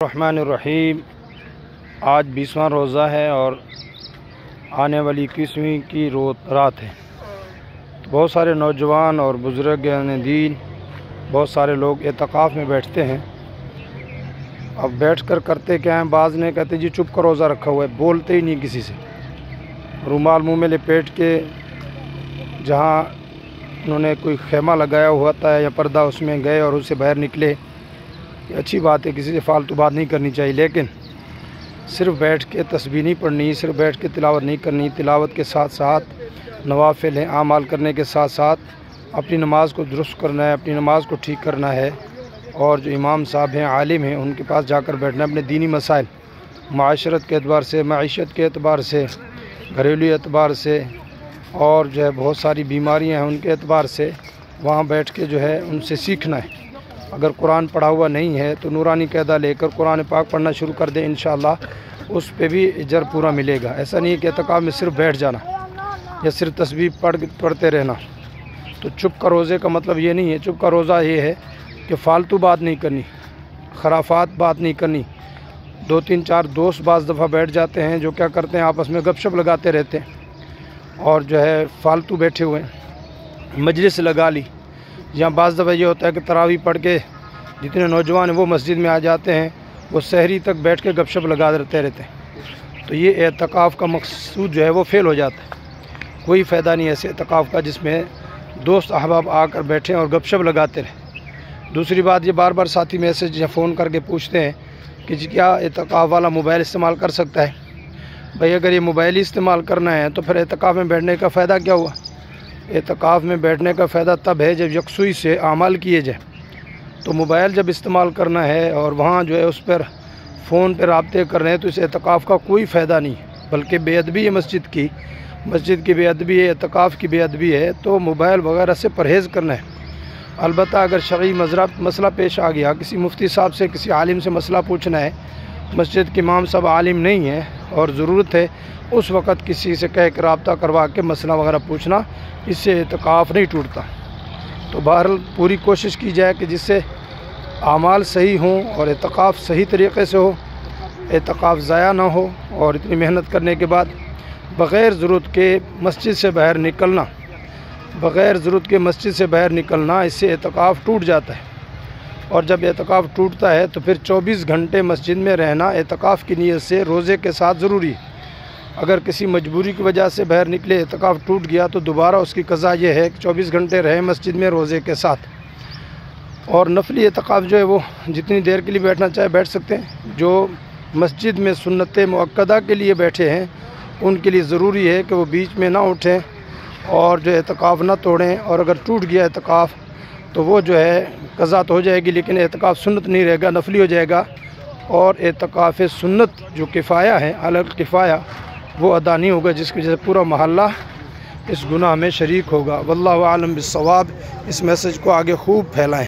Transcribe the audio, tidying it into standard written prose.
الرحمن الرحیم۔ آج 20واں روزہ ہے اور آنے والی 21ویں کی رات ہے۔ بہت سارے نوجوان اور بزرگان دین، بہت سارے لوگ اعتکاف میں بیٹھتے ہیں۔ اب بیٹھ کر کرتے کیا ہیں، بعض نے کہتے جی چپ کا روزہ رکھا ہوا ہے، بولتے ہی نہیں کسی سے، رومال منہ میں لپیٹ کے جہاں انہوں نے کوئی خیمہ لگایا ہوا تھا یا پردہ اس میں گئے اور اس سے باہر نکلے۔ یہ اچھی بات ہے، کسی سے فالتو بات نہیں کرنی چاہیے، لیکن صرف بیٹھ کے تسبیح نہیں پڑھنی، صرف بیٹھ کے تلاوت نہیں کرنی۔ تلاوت کے ساتھ ساتھ نوافل ہیں، اعمال کرنے کے ساتھ ساتھ اپنی نماز کو درست کرنا ہے، اپنی نماز کو ٹھیک کرنا ہے، اور جو امام صاحب ہیں، عالم ہیں، ان کے پاس جا کر بیٹھنا ہے۔ اپنے دینی مسائل، معاشرت کے اعتبار سے، معیشت کے اعتبار سے، گھریلو اعتبار سے، اور جو ہے بہت ساری بیماریاں ہیں ان کے اعتبار سے وہاں بیٹھ کے جو ہے ان سے سیکھنا ہے۔ اگر قرآن پڑھا ہوا نہیں ہے تو نورانی قاعدہ لے کر قرآن پاک پڑھنا شروع کر دیں، انشاءاللہ اس پہ بھی اجر پورا ملے گا۔ ایسا نہیں ہے کہ اعتکاف میں صرف بیٹھ جانا یا صرف تسبیح پڑھتے رہنا۔ تو چپ کا روزے کا مطلب یہ نہیں ہے، چپ کا روزہ یہ ہے کہ فالتو بات نہیں کرنی، خرافات بات نہیں کرنی۔ 2-3-4 دوست بعض دفعہ بیٹھ جاتے ہیں جو کیا کرتے ہیں، آپس میں گپ شپ لگاتے رہتے ہیں اور جو ہے فالتو بیٹھے ہوئے ہیں، مجلس لگا لی۔ یا بعض دفعہ یہ ہوتا ہے کہ تراویح پڑھ کے جتنے نوجوان ہیں وہ مسجد میں آ جاتے ہیں، وہ سحری تک بیٹھ کے گپ شپ لگاتے رہتے ہیں۔ تو یہ اعتکاف کا مقصود جو ہے وہ فیل ہو جاتا ہے۔ کوئی فائدہ نہیں ایسے اعتکاف کا جس میں دوست احباب آ کر بیٹھیں اور گپ شپ لگاتے رہیں۔ دوسری بات، یہ بار بار ساتھی میسج یا فون کر کے پوچھتے ہیں کہ جی کیا اعتکاف والا موبائل استعمال کر سکتا ہے؟ بھئی اگر یہ موبائل ہی استعمال کرنا ہے تو پھر اعتکاف میں بیٹھنے کا فائدہ کیا ہوا؟ اعتکاف میں بیٹھنے کا فائدہ تب ہے جب یکسوئی سے اعمال کیے جائیں۔ تو موبائل جب استعمال کرنا ہے اور وہاں جو ہے اس پر فون پہ رابطے کر رہے ہیں تو اس اعتکاف کا کوئی فائدہ نہیں ہے، بلکہ بے ادبی ہے مسجد کی بے ادبی ہے، اعتکاف کی بے ادبی ہے۔ تو موبائل وغیرہ سے پرہیز کرنا ہے۔ البتہ اگر شرعی مسئلہ پیش آ گیا، کسی مفتی صاحب سے، کسی عالم سے مسئلہ پوچھنا ہے، مسجد کے امام صاحب عالم نہیں ہیں اور ضرورت ہے، اس وقت کسی سے کہہ کے رابطہ کروا کے مسئلہ وغیرہ پوچھنا، اس سے اعتکاف نہیں ٹوٹتا۔ تو بہرحال پوری کوشش کی جائے کہ جس سے اعمال صحیح ہوں اور اعتکاف صحیح طریقے سے ہو، اعتکاف ضائع نہ ہو، اور اتنی محنت کرنے کے بعد بغیر ضرورت کے مسجد سے باہر نکلنا، اس سے اعتکاف ٹوٹ جاتا ہے۔ اور جب اعتکاف ٹوٹتا ہے تو پھر 24 گھنٹے مسجد میں رہنا اعتکاف کی نیت سے روزے کے ساتھ ضروری ہے۔ اگر کسی مجبوری کی وجہ سے باہر نکلے، اعتکاف ٹوٹ گیا، تو دوبارہ اس کی قضا یہ ہے کہ 24 گھنٹے رہے مسجد میں روزے کے ساتھ۔ اور نفلی اعتکاف جو ہے وہ جتنی دیر کے لیے بیٹھنا چاہے بیٹھ سکتے ہیں۔ جو مسجد میں سنت مؤکدہ کے لیے بیٹھے ہیں ان کے لیے ضروری ہے کہ وہ بیچ میں نہ اٹھیں اور جو اعتکاف نہ توڑیں، اور اگر ٹوٹ گیا اعتکاف تو وہ جو ہے قضا تو ہو جائے گی، لیکن اعتکاف سنت نہیں رہے گا، نفلی ہو جائے گا، اور اعتکاف سنت جو کفایہ ہے، الگ کفایہ، وہ ادا نہیں ہوگا، جس کی وجہ سے پورا محلہ اس گناہ میں شریک ہوگا۔ واللہ اعلم بالصواب۔ اس میسج کو آگے خوب پھیلائیں۔